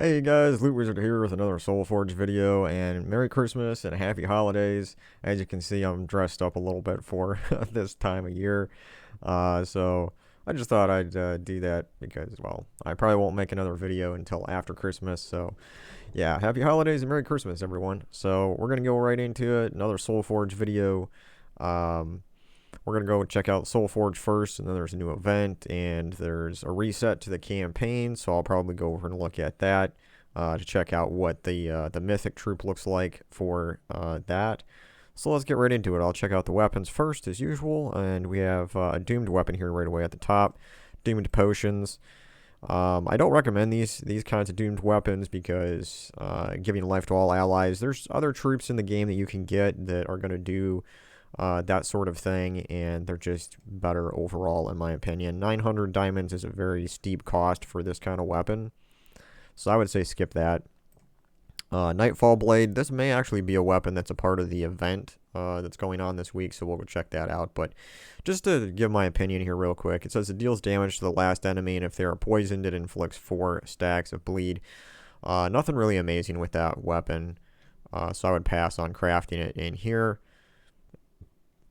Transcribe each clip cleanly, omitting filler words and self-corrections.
Hey guys, LootWizard here with another Soulforge video, and Merry Christmas and Happy Holidays. As you can see, I'm dressed up a little bit for this time of year, so I just thought I'd do that because, well, I probably won't make another video until after Christmas, so yeah, Happy Holidays and Merry Christmas, everyone. So we're gonna go right into it, another Soulforge video. Um, we're going to go check out Soulforge first, and then there's a new event, and there's a reset to the campaign, so I'll probably go over and look at that to check out what the Mythic Troupe looks like for that. So let's get right into it. I'll check out the weapons first, as usual, and we have a Doomed weapon here right away at the top. Doomed Potions. I don't recommend these kinds of Doomed weapons because giving life to all allies, there's other troops in the game that you can get that are going to do that sort of thing, and they're just better overall, in my opinion. 900 diamonds is a very steep cost for this kind of weapon, so I would say skip that. Nightfall Blade, this may actually be a weapon that's a part of the event that's going on this week, so we'll go check that out. But just to give my opinion here real quick, it says it deals damage to the last enemy, and if they are poisoned, it inflicts 4 stacks of bleed. Nothing really amazing with that weapon, so I would pass on crafting it in here.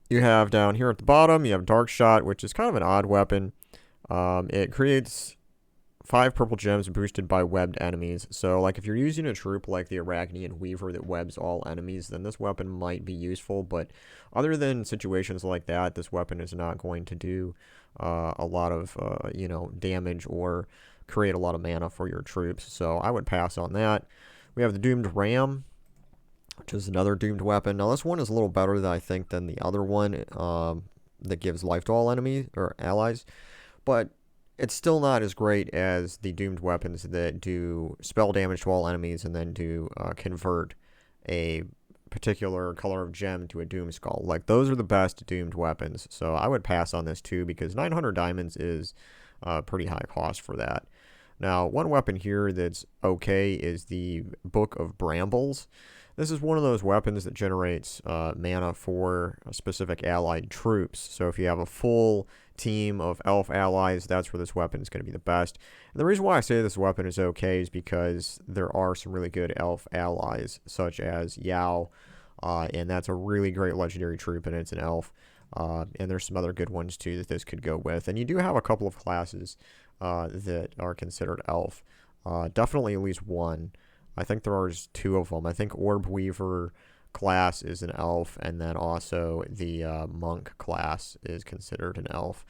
You have down here at the bottom, you have Dark Shot, which is kind of an odd weapon. It creates 5 purple gems boosted by webbed enemies. So, like, if you're using a troop like the Arachnian Weaver that webs all enemies, then this weapon might be useful. But other than situations like that, this weapon is not going to do a lot of, damage or create a lot of mana for your troops. So I would pass on that. We have the Doomed Ram, which is another Doomed weapon. Now, this one is a little better, I think, than the other one that gives life to all enemies or allies, but it's still not as great as the Doomed weapons that do spell damage to all enemies and then do convert a particular color of gem to a Doom Skull. Like, those are the best Doomed weapons, so I would pass on this too because 900 diamonds is a pretty high cost for that. Now, one weapon here that's okay is the Book of Brambles. This is one of those weapons that generates mana for specific allied troops. So if you have a full team of elf allies, that's where this weapon is going to be the best. And the reason why I say this weapon is okay is because there are some really good elf allies, such as Yao, and that's a really great legendary troop, and it's an elf. And there's some other good ones too that this could go with. And you do have a couple of classes that are considered elf. Definitely at least one. I think there are 2 of them. I think Orb Weaver class is an elf, and then also the Monk class is considered an elf.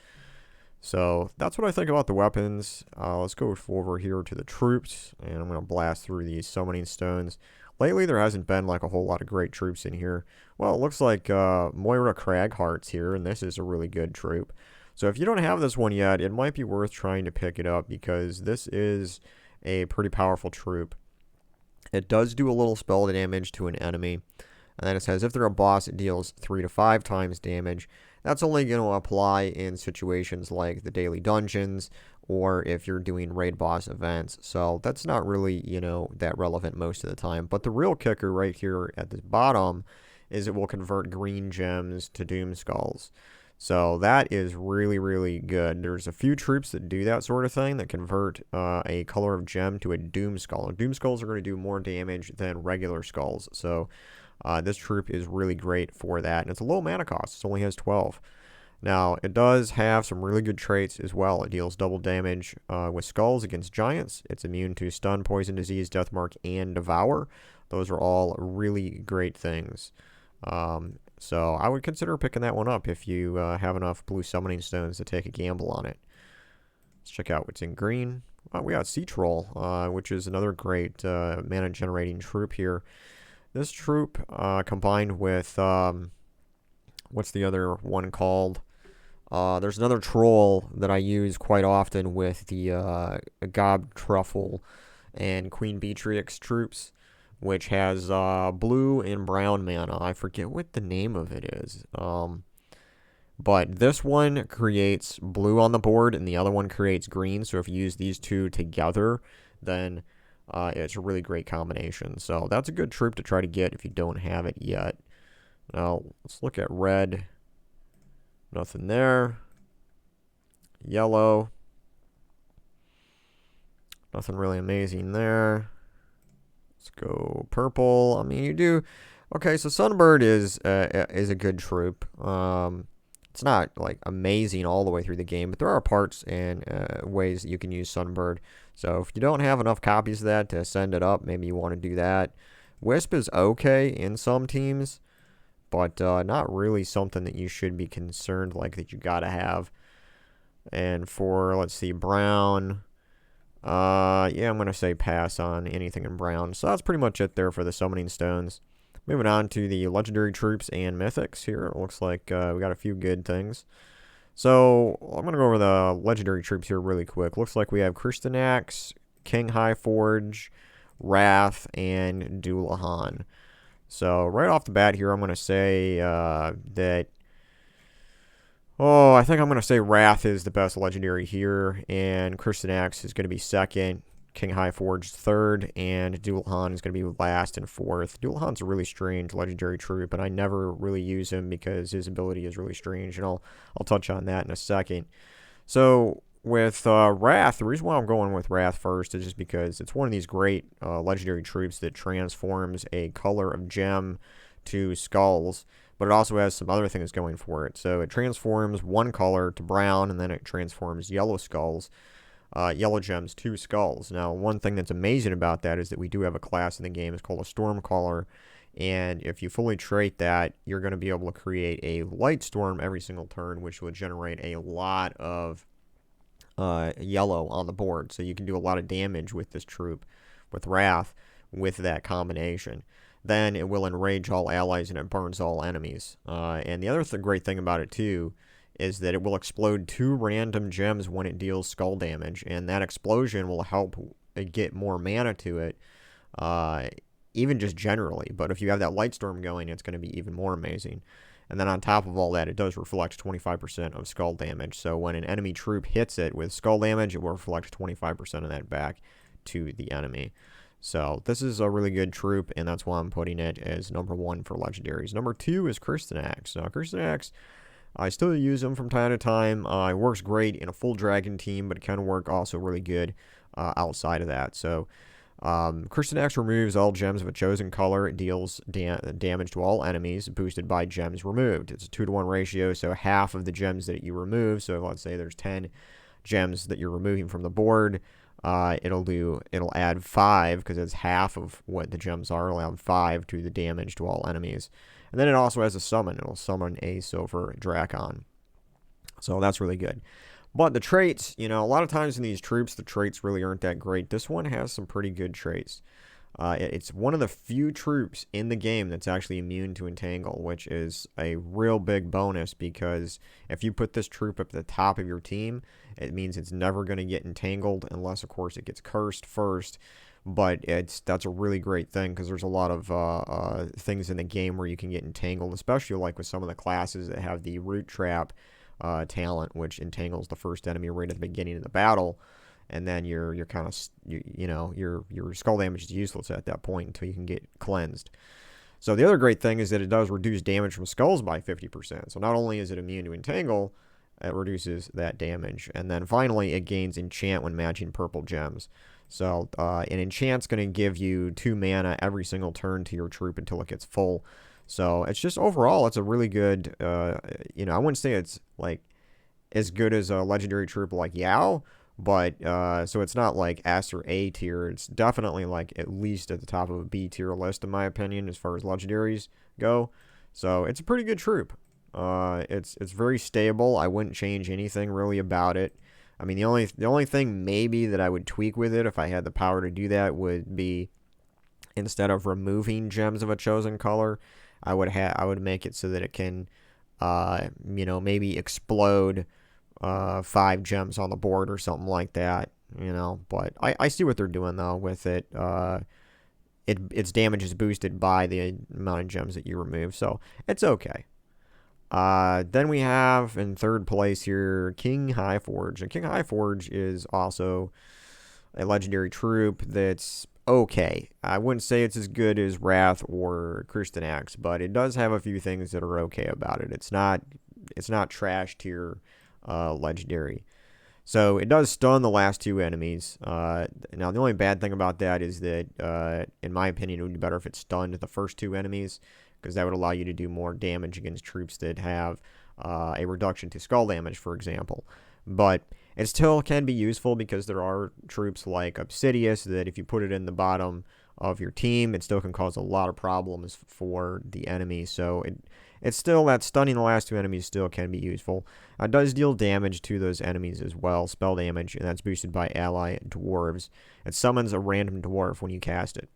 So that's what I think about the weapons. Let's go over here to the troops, and I'm going to blast through these summoning stones. Lately, there hasn't been like a whole lot of great troops in here. Well, it looks like Moira Cragheart's here, and this is a really good troop. So if you don't have this one yet, it might be worth trying to pick it up because this is a pretty powerful troop. It does do a little spell damage to an enemy. And then it says if they're a boss, it deals 3 to 5 times damage. That's only going to apply in situations like the daily dungeons or if you're doing raid boss events. So that's not really, that relevant most of the time. But the real kicker right here at the bottom is it will convert green gems to Doom Skulls. So that is really, really good. There's a few troops that do that sort of thing, that convert a color of gem to a Doom Skull. Doom Skulls are going to do more damage than regular skulls. So this troop is really great for that. And it's a low mana cost. It only has 12. Now, it does have some really good traits as well. It deals double damage with skulls against giants. It's immune to stun, poison, disease, deathmark, and devour. Those are all really great things. So I would consider picking that one up if you have enough blue summoning stones to take a gamble on it. Let's check out what's in green. We got Sea Troll, which is another great mana generating troop here. This troop combined with, what's the other one called? There's another troll that I use quite often with the Gob Truffle and Queen Beatrix troops, which has blue and brown mana. I forget what the name of it is. But this one creates blue on the board, and the other one creates green. So if you use these 2 together, then it's a really great combination. So that's a good troop to try to get if you don't have it yet. Now, let's look at red. Nothing there. Yellow. Nothing really amazing there. Let's go purple. I mean, you do. Okay, so Sunbird is a good troop. It's not like amazing all the way through the game, but there are parts and ways that you can use Sunbird. So if you don't have enough copies of that to send it up, maybe you want to do that. Wisp is okay in some teams, but not really something that you should be concerned like that you gotta have. And for, let's see, brown, yeah, I'm gonna say pass on anything in brown. So that's pretty much it there for the summoning stones. Moving on to the legendary troops and mythics here. It looks like we got a few good things. So I'm going to go over the legendary troops here really quick. Looks like we have Kristen Axe, King Highforge, Wrath, and Dullahan. So right off the bat here, I'm going to say that... Oh, I think I'm going to say Wrath is the best legendary here, and Kristen Axe is going to be second. King Highforge third, and Dullahan is going to be last and fourth. Dullahan's a really strange legendary troop, and I never really use him because his ability is really strange, and I'll touch on that in a second. So with Wrath, the reason why I'm going with Wrath first is just because it's one of these great legendary troops that transforms a color of gem to skulls, but it also has some other things going for it. So it transforms one color to brown, and then it transforms yellow skulls. Yellow gems to skulls. Now, one thing that's amazing about that is that we do have a class in the game. It's called a Stormcaller, and if you fully trait that, you're going to be able to create a light storm every single turn, which will generate a lot of yellow on the board. So you can do a lot of damage with this troop, with Wrath, with that combination. Then it will enrage all allies and it burns all enemies. And the other great thing about it, too, is that it will explode 2 random gems when it deals skull damage, and that explosion will help get more mana to it, even just generally. But if you have that light storm going, it's going to be even more amazing. And then on top of all that, it does reflect 25% of skull damage. So when an enemy troop hits it with skull damage, it will reflect 25% of that back to the enemy. So this is a really good troop, and that's why I'm putting it as number 1 for legendaries. Number 2 is Kristen Axe. Now, Kristen Axe, I still use him from time to time. It works great in a full dragon team, but it can work also really good outside of that. So Kristen Axe removes all gems of a chosen color. It deals damage to all enemies, boosted by gems removed. It's a 2-to-1 ratio, so half of the gems that you remove, so let's say there's 10 gems that you're removing from the board, it'll add 5, because it's half of what the gems are. It'll add 5 to the damage to all enemies. And then it also has a summon. It'll summon a Silver Drakon. So that's really good. But the traits, you know, a lot of times in these troops, the traits really aren't that great. This one has some pretty good traits. It's one of the few troops in the game that's actually immune to Entangle, which is a real big bonus, because if you put this troop up at the top of your team, it means it's never going to get entangled, unless, of course, it gets cursed first. But that's a really great thing, because there's a lot of things in the game where you can get entangled, especially like with some of the classes that have the root trap talent, which entangles the first enemy right at the beginning of the battle, and then you're kind of your skull damage is useless at that point until you can get cleansed. So the other great thing is that it does reduce damage from skulls by 50%. So not only is it immune to entangle, it reduces that damage, and then finally it gains enchant when matching purple gems. So an enchant's going to give you 2 mana every single turn to your troop until it gets full. So it's just overall, it's a really good, I wouldn't say it's like as good as a legendary troop like Yao, but so it's not like S or A tier. It's definitely like at least at the top of a B tier list in my opinion as far as legendaries go. So it's a pretty good troop. It's very stable. I wouldn't change anything really about it. I mean, the only thing maybe that I would tweak with it if I had the power to do that would be, instead of removing gems of a chosen color, I would make it so that it can, maybe explode 5 gems on the board or something like that. But I see what they're doing though with it. Its damage is boosted by the amount of gems that you remove, so it's okay. Then we have in third place here King Highforge. And King Highforge is also a legendary troop that's okay. I wouldn't say it's as good as Wrath or Kristen Axe, but it does have a few things that are okay about it. It's not trash tier legendary. So it does stun the last two enemies. Now, the only bad thing about that is that, in my opinion, it would be better if it stunned the first two enemies, because that would allow you to do more damage against troops that have a reduction to skull damage, for example. But it still can be useful because there are troops like Obsidius that if you put it in the bottom of your team, it still can cause a lot of problems for the enemy. So it's still that stunning the last two enemies still can be useful. It does deal damage to those enemies as well, spell damage, and that's boosted by ally dwarves. It summons a random dwarf when you cast it.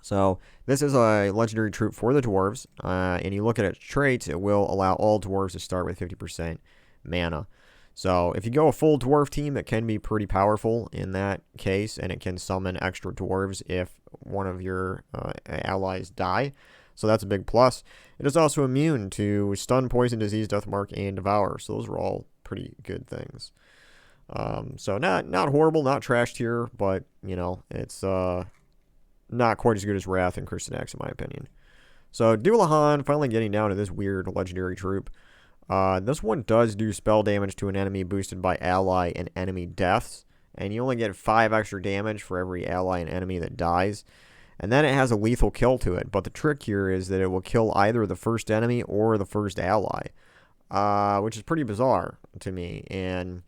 So this is a legendary troop for the dwarves, and you look at its traits, it will allow all dwarves to start with 50% mana. So if you go a full dwarf team, it can be pretty powerful in that case, and it can summon extra dwarves if one of your allies die. So that's a big plus. It is also immune to stun, poison, disease, death mark, and devour. So those are all pretty good things. So not horrible, not trash tier, but it's not quite as good as Wrath and Kristen Axe in my opinion. So Dullahan, finally getting down to this weird legendary troop. This one does do spell damage to an enemy boosted by ally and enemy deaths, and you only get 5 extra damage for every ally and enemy that dies. And then it has a lethal kill to it, but the trick here is that it will kill either the first enemy or the first ally, which is pretty bizarre to me. And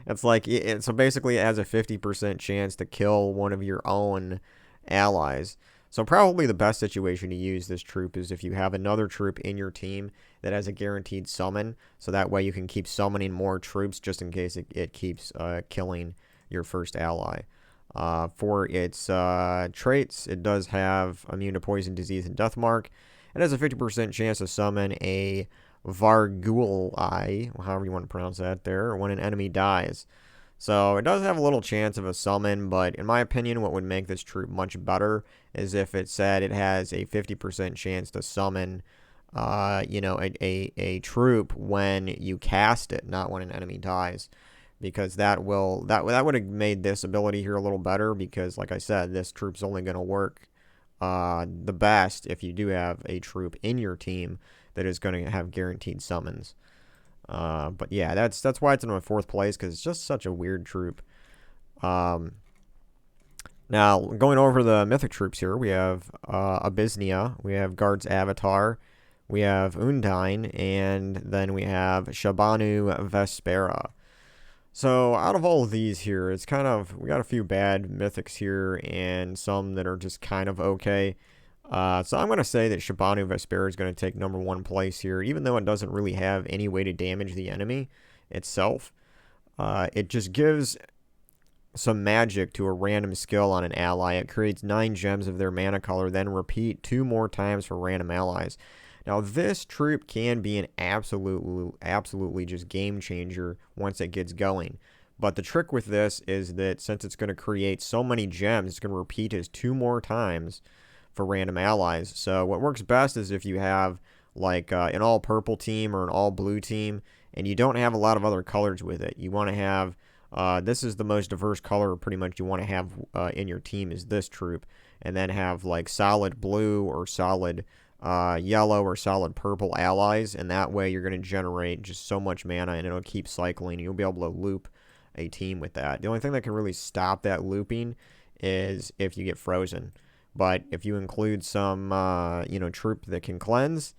it's like so basically it has a 50% chance to kill one of your own allies. So probably the best situation to use this troop is if you have another troop in your team that has a guaranteed summon, so that way you can keep summoning more troops just in case it keeps killing your first ally. For its traits, it does have immune to poison, disease, and death mark. It has a 50% chance to summon a Vargulai, however you want to pronounce that there, when an enemy dies. So it does have a little chance of a summon, but in my opinion, what would make this troop much better is if it said it has a 50% chance to summon, a troop when you cast it, not when an enemy dies, because that would have made this ability here a little better. Because, like I said, this troop's only going to work the best if you do have a troop in your team that is going to have guaranteed summons. But yeah, that's why it's in my 4th place, because it's just such a weird troop. Now, going over the mythic troops here, we have Obisnia, we have Guard's Avatar, we have Undyne, and then we have Shahbanu Vespera. So out of all of these here, it's kind of, we got a few bad mythics here and some that are just kind of okay. So I'm going to say that Shahbanu Vespera is going to take number 1 place here, even though it doesn't really have any way to damage the enemy itself. It just gives some magic to a random skill on an ally. It creates 9 gems of their mana color, then repeat 2 more times for random allies. Now, this troop can be an absolutely just game changer once it gets going. But the trick with this is that since it's going to create so many gems, it's going to repeat as 2 more times for random allies. So what works best is if you have like an all purple team or an all blue team, and you don't have a lot of other colors with it. You want to have, this is the most diverse color pretty much you want to have in your team is this troop, and then have like solid blue or solid yellow or solid purple allies, and that way you're going to generate just so much mana, and it'll keep cycling. You'll be able to loop a team with that. The only thing that can really stop that looping is if you get frozen. But if you include some, troop that can cleanse,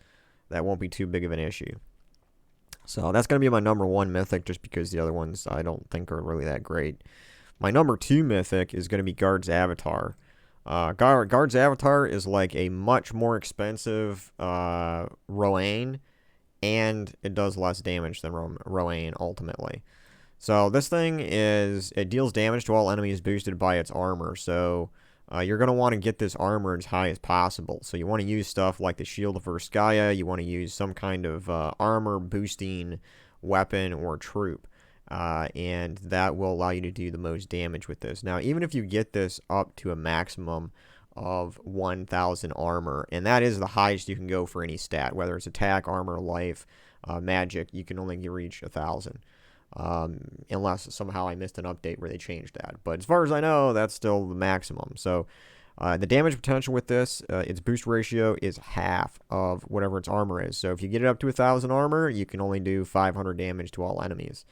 that won't be too big of an issue. So that's going to be my number 1 mythic, just because the other ones I don't think are really that great. My number 2 mythic is going to be Guard's Avatar. Guard's Avatar is like a much more expensive Rowan, and it does less damage than Rowan ultimately. So this thing it deals damage to all enemies boosted by its armor. So you're going to want to get this armor as high as possible. So you want to use stuff like the Shield of Verskaya. You want to use some kind of armor boosting weapon or troop. And that will allow you to do the most damage with this. Now, even if you get this up to a maximum of 1,000 armor, and that is the highest you can go for any stat, whether it's attack, armor, life, magic, you can only reach 1,000. Unless somehow I missed an update where they changed that. But as far as I know, that's still the maximum. So The damage potential with this, its boost ratio is half of whatever its armor is. So if you get it up to 1,000 armor, you can only do 500 damage to all enemies.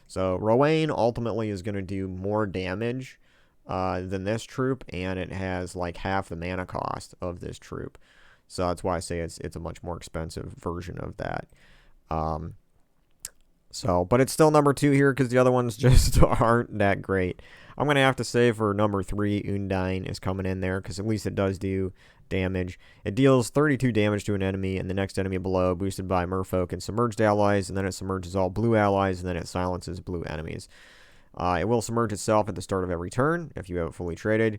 So Rowan ultimately is going to do more damage than this troupe, and it has like half the mana cost of this troupe. So that's why I say it's a much more expensive version of that. But it's still number 2 here because the other ones just aren't that great. I'm going to have to say for number 3, Undyne is coming in there because at least it does do damage. It deals 32 damage to an enemy and the next enemy below, boosted by Merfolk and submerged allies, and then it submerges all blue allies, and then it silences blue enemies. It will submerge itself at the start of every turn if you have it fully traded.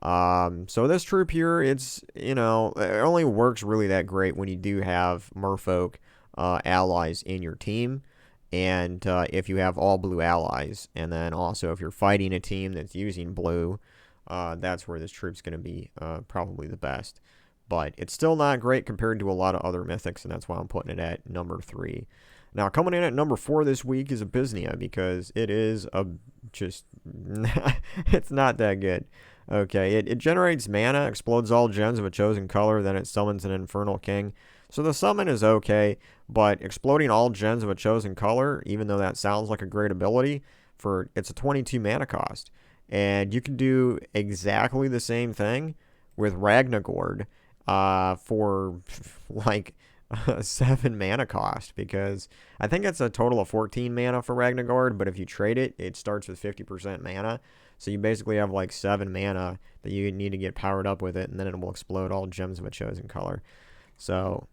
So this troupe here, it's, it only works really that great when you do have Merfolk allies in your team. And if you have all blue allies, and then also if you're fighting a team that's using blue, that's where this troupe's going to be probably the best. But it's still not great compared to a lot of other mythics, and that's why I'm putting it at number 3. Now, coming in at number 4 this week is Obisnia, because it is it's not that good. Okay, it generates mana, explodes all gems of a chosen color, then it summons an Infernal King. So the summon is okay, but exploding all gems of a chosen color, even though that sounds like a great ability, it's a 22 mana cost. And you can do exactly the same thing with Ragnagord for like 7 mana cost, because I think it's a total of 14 mana for Ragnagord, but if you trade it, it starts with 50% mana. So you basically have like 7 mana that you need to get powered up with it, and then it will explode all gems of a chosen color. So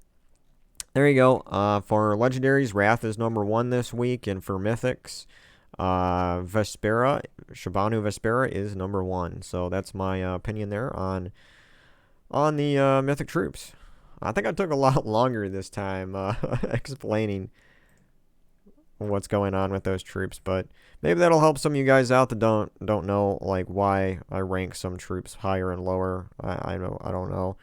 there you go. For legendaries, Wrath is number 1 this week, and for mythics, Shahbanu Vespera is number 1. So that's my opinion there on the mythic troops. I think I took a lot longer this time explaining what's going on with those troops, but maybe that'll help some of you guys out that don't know like why I rank some troops higher and lower. I don't know.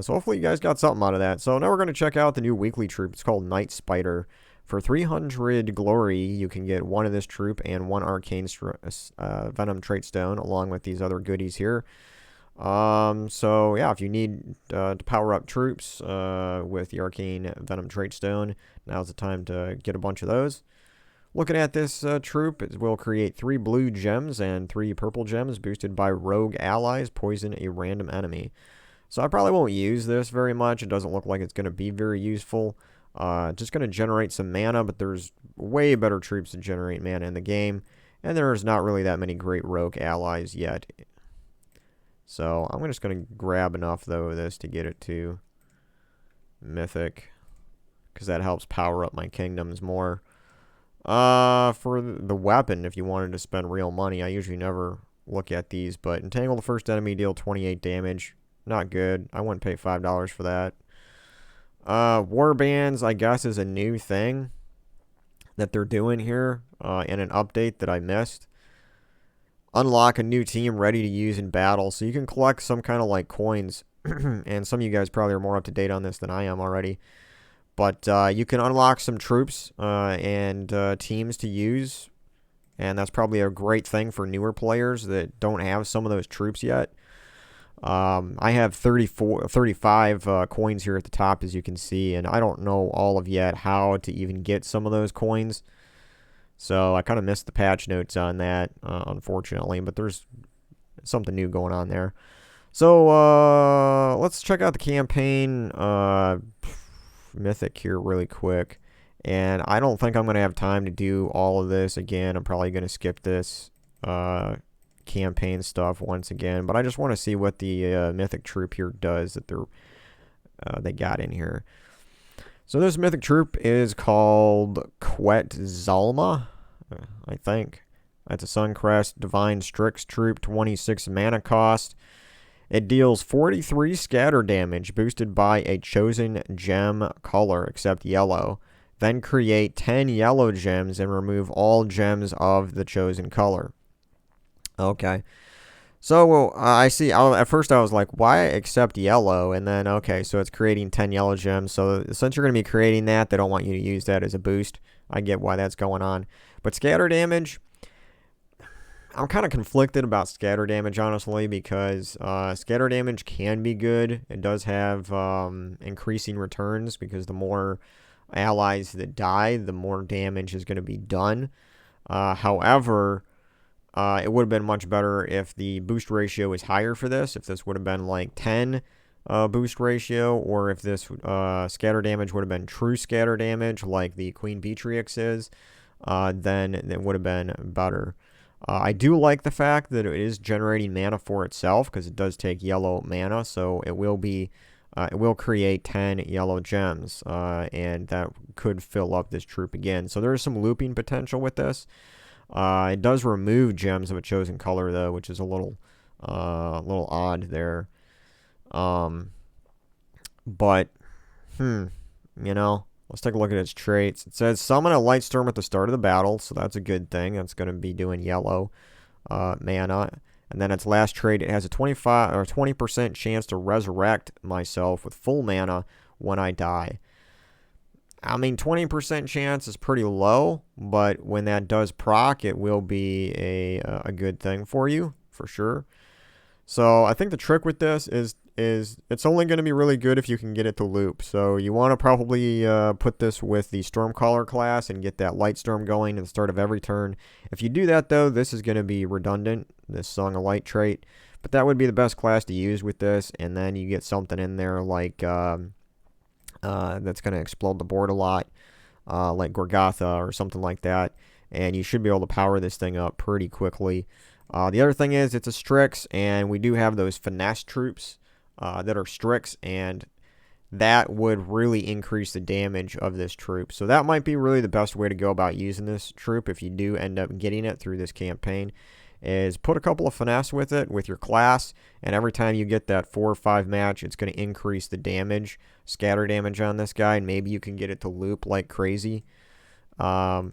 So hopefully you guys got something out of that. So now we're going to check out the new weekly troupe. It's called Night Spider. For 300 glory, you can get 1 of this troupe and 1 arcane venom trait stone, along with these other goodies here. So yeah, if you need to power up troops with the arcane venom trait stone, now's the time to get a bunch of those. Looking at this troupe, it will create 3 blue gems and 3 purple gems boosted by rogue allies, poison a random enemy. So I probably won't use this very much. It doesn't look like it's going to be very useful. Just going to generate some mana, but there's way better troops to generate mana in the game, and there's not really that many great rogue allies yet. So I'm just going to grab enough, though, of this to get it to Mythic, because that helps power up my kingdoms more. For the weapon, if you wanted to spend real money, I usually never look at these, but Entangle the first enemy, deal 28 damage. Not good. I wouldn't pay $5 for that. Warbands, I guess, is a new thing that they're doing here in an update that I missed. Unlock a new team ready to use in battle. So you can collect some kind of like coins. And some of you guys probably are more up to date on this than I am already. But you can unlock some troops and teams to use. And that's probably a great thing for newer players that don't have some of those troops yet. I have 35 coins here at the top, as you can see, and I don't know all of yet how to even get some of those coins. So I kind of missed the patch notes on that, unfortunately, but there's something new going on there. So let's check out the campaign Mythic here really quick. And I don't think I'm going to have time to do all of this again. I'm probably going to skip this campaign stuff once again, but I just want to see what the mythic troupe here does that they got in here. So this mythic troupe is called Quetzalma, I think. That's a Suncrest Divine Strix troupe, 26 mana cost. It deals 43 scatter damage boosted by a chosen gem color, except yellow. Then create 10 yellow gems and remove all gems of the chosen color. Okay. So I see. At first I was like, why accept yellow? And then, okay, so it's creating 10 yellow gems. So since you're going to be creating that, they don't want you to use that as a boost. I get why that's going on. But scatter damage, I'm kind of conflicted about scatter damage, honestly, because scatter damage can be good. It does have increasing returns, because the more allies that die, the more damage is going to be done. However, it would have been much better if the boost ratio is higher for this. If this would have been like 10 boost ratio, or if this scatter damage would have been true scatter damage like the Queen Beatrix is, then it would have been better. I do like the fact that it is generating mana for itself, because it does take yellow mana, so it will create 10 yellow gems, and that could fill up this troop again. So there is some looping potential with this. It does remove gems of a chosen color, though, which is a little odd there. But, let's take a look at its traits. It says summon a light storm at the start of the battle, so that's a good thing. That's going to be doing yellow mana. And then its last trait, it has a 25 or 20% chance to resurrect myself with full mana when I die. I mean, 20% chance is pretty low, but when that does proc, it will be a good thing for you, for sure. So I think the trick with this is it's only going to be really good if you can get it to loop. So you want to probably put this with the Stormcaller class and get that Light Storm going at the start of every turn. If you do that, though, this is going to be redundant, this Song of Light trait. But that would be the best class to use with this, and then you get something in there like that's going to explode the board a lot, like Gorgatha or something like that, and you should be able to power this thing up pretty quickly. The other thing is it's a Strix, and we do have those finesse troops that are Strix, and that would really increase the damage of this troop. So that might be really the best way to go about using this troop if you do end up getting it through this campaign, is put a couple of finesse with it, with your class, and every time you get that 4 or 5 match, it's going to increase the damage, scatter damage on this guy, and maybe you can get it to loop like crazy. But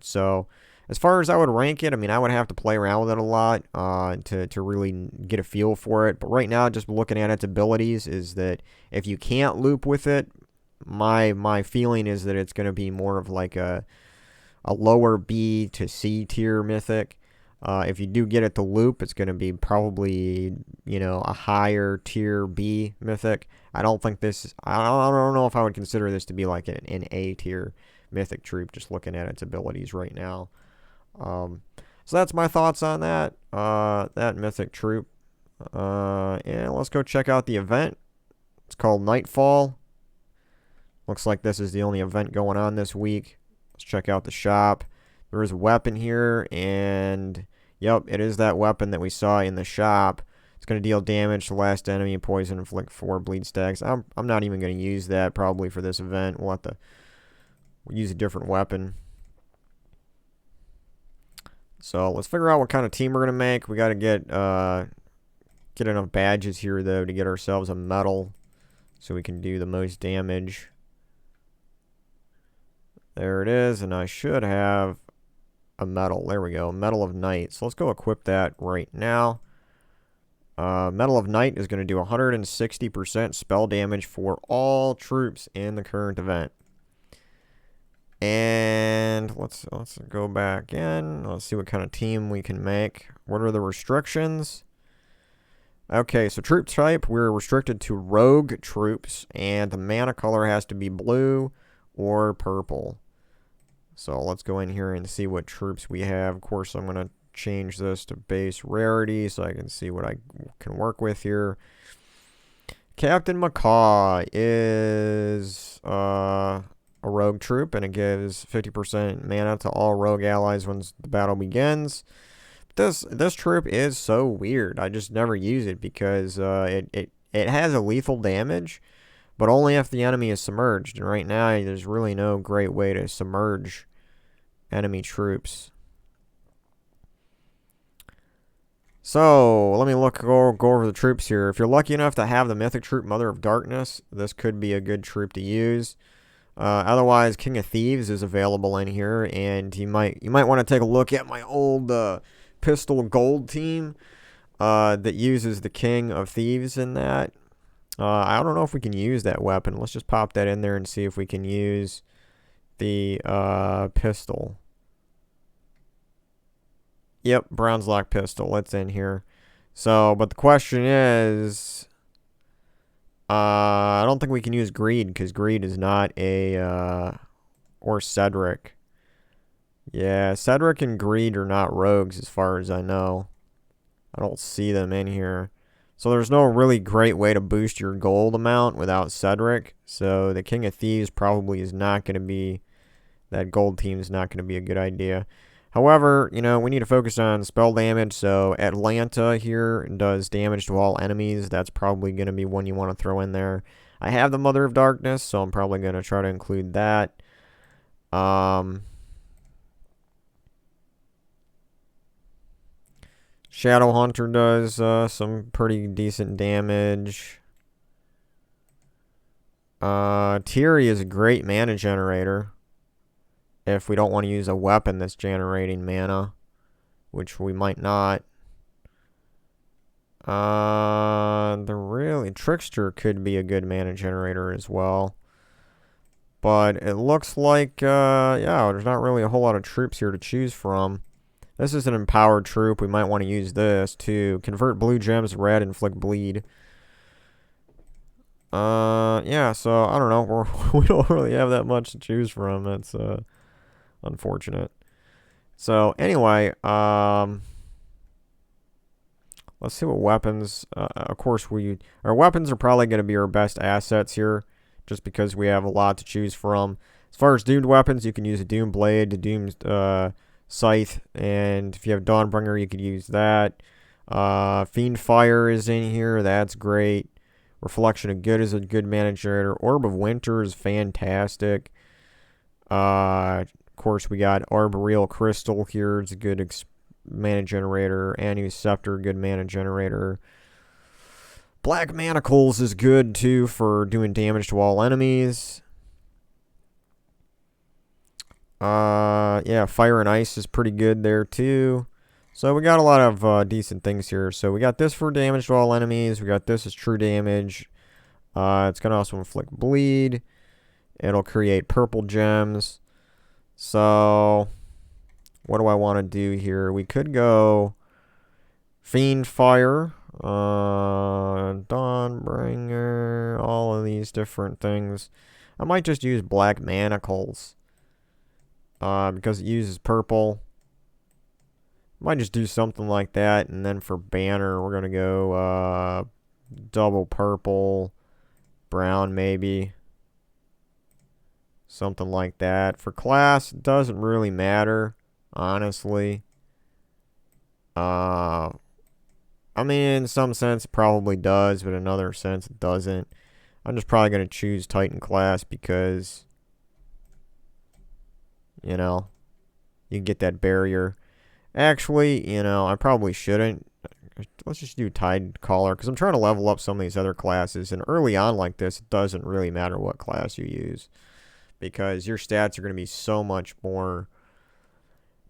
so as far as I would rank it, I mean, I would have to play around with it a lot to really get a feel for it. But right now, just looking at its abilities, is that if you can't loop with it, my feeling is that it's going to be more of like a lower B to C tier mythic. If you do get it to loop, it's going to be probably, a higher tier B mythic. I don't think this, I don't know if I would consider this to be like an A tier mythic troop, just looking at its abilities right now. So that's my thoughts on that mythic troop. And let's go check out the event. It's called Nightfall. Looks like this is the only event going on this week. Let's check out the shop. There is a weapon here, and yep, it is that weapon that we saw in the shop. It's going to deal damage to last enemy, poison, inflict 4 bleed stacks. I'm not even going to use that probably for this event. We'll use a different weapon. So let's figure out what kind of team we're going to make. We got to get enough badges here, though, to get ourselves a medal so we can do the most damage. There it is, and I should have a medal. There we go, Medal of Night. So let's go equip that right now. Medal of Night is going to do 160% spell damage for all troops in the current event. And let's go back in. Let's see what kind of team we can make. What are the restrictions? Okay, so troop type, we're restricted to rogue troops, and the mana color has to be blue or purple. So let's go in here and see what troops we have. Of course, I'm going to change this to base rarity so I can see what I can work with here. Captain Macaw is a rogue troop, and it gives 50% mana to all rogue allies when the battle begins. This troop is so weird. I just never use it because it has a lethal damage, but only if the enemy is submerged. And right now, there's really no great way to submerge enemy troops. So, let me go over the troops here. If you're lucky enough to have the Mythic Troop Mother of Darkness, this could be a good troop to use. Otherwise, King of Thieves is available in here, and you might want to take a look at my old Pistol Gold team that uses the King of Thieves in that. I don't know if we can use that weapon. Let's just pop that in there and see if we can use the pistol. Yep, Brown's Lock Pistol. It's in here. So, but the question is, I don't think we can use Greed because Greed is not a, or Cedric. Yeah, Cedric and Greed are not rogues as far as I know. I don't see them in here. So there's no really great way to boost your gold amount without Cedric. So the King of Thieves probably is not going to be, that gold team is not going to be a good idea. However, you know, we need to focus on spell damage. So Atlanta here does damage to all enemies. That's probably going to be one you want to throw in there. I have the Mother of Darkness, so I'm probably going to try to include that. Shadow Hunter does some pretty decent damage. Tiri is a great mana generator if we don't want to use a weapon that's generating mana, which we might not. Trickster could be a good mana generator as well. But it looks like, yeah, there's not really a whole lot of troops here to choose from. This is an empowered troop. We might want to use this to convert blue gems red, inflict bleed. Yeah, so I don't know. We don't really have that much to choose from. That's unfortunate. So anyway, let's see what weapons. Of course, our weapons are probably going to be our best assets here, just because we have a lot to choose from. As far as doomed weapons, you can use a Doom Blade, a Doomed Scythe, and if you have Dawnbringer, you could use that. Fiend Fire is in here. That's great. Reflection of Good is a good mana generator. Orb of Winter is fantastic. Of course, we got Arboreal Crystal here. It's a good mana generator. Anu Scepter, good mana generator. Black Manacles is good too for doing damage to all enemies. Yeah, Fire and Ice is pretty good there too. So we got a lot of decent things here. So we got this for damage to all enemies. We got this as true damage. It's going to also inflict bleed. It'll create purple gems. So what do I want to do here? We could go Fiend Fire, Dawnbringer, all of these different things. I might just use Black Manacles. Because it uses purple. Might just do something like that. And then for banner, we're going to go double purple, brown maybe. Something like that. For class, it doesn't really matter, honestly. I mean, in some sense, it probably does, but in another sense, it doesn't. I'm just probably going to choose Titan class because, you know, you can get that barrier. Actually, you know, I probably shouldn't. Let's just do Tide Caller because I'm trying to level up some of these other classes. And early on like this, it doesn't really matter what class you use because your stats are going to be so much more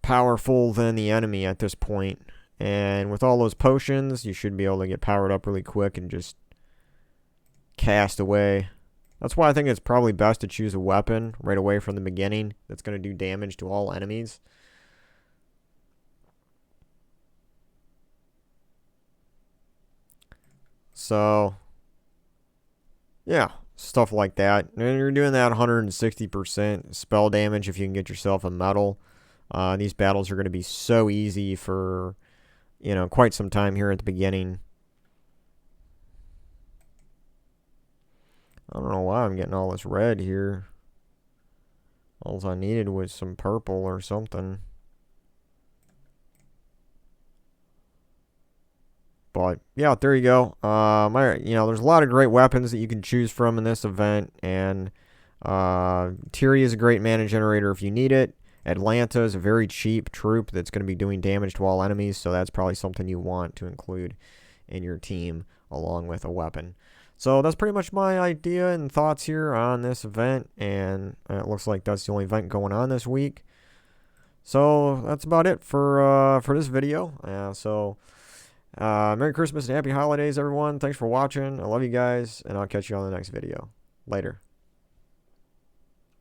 powerful than the enemy at this point. And with all those potions, you should be able to get powered up really quick and just cast away. That's why I think it's probably best to choose a weapon right away from the beginning that's going to do damage to all enemies. So, yeah, stuff like that. And you're doing that 160% spell damage if you can get yourself a medal. These battles are going to be so easy for, you know, quite some time here at the beginning. I don't know why I'm getting all this red here. All I needed was some purple or something. But yeah, there you go. There's a lot of great weapons that you can choose from in this event, and Tiri is a great mana generator if you need it. Atlanta is a very cheap troop that's going to be doing damage to all enemies, so that's probably something you want to include in your team along with a weapon. So that's pretty much my idea and thoughts here on this event, and it looks like that's the only event going on this week. So that's about it for this video. Merry Christmas and Happy Holidays, everyone. Thanks for watching. I love you guys, and I'll catch you on the next video. Later.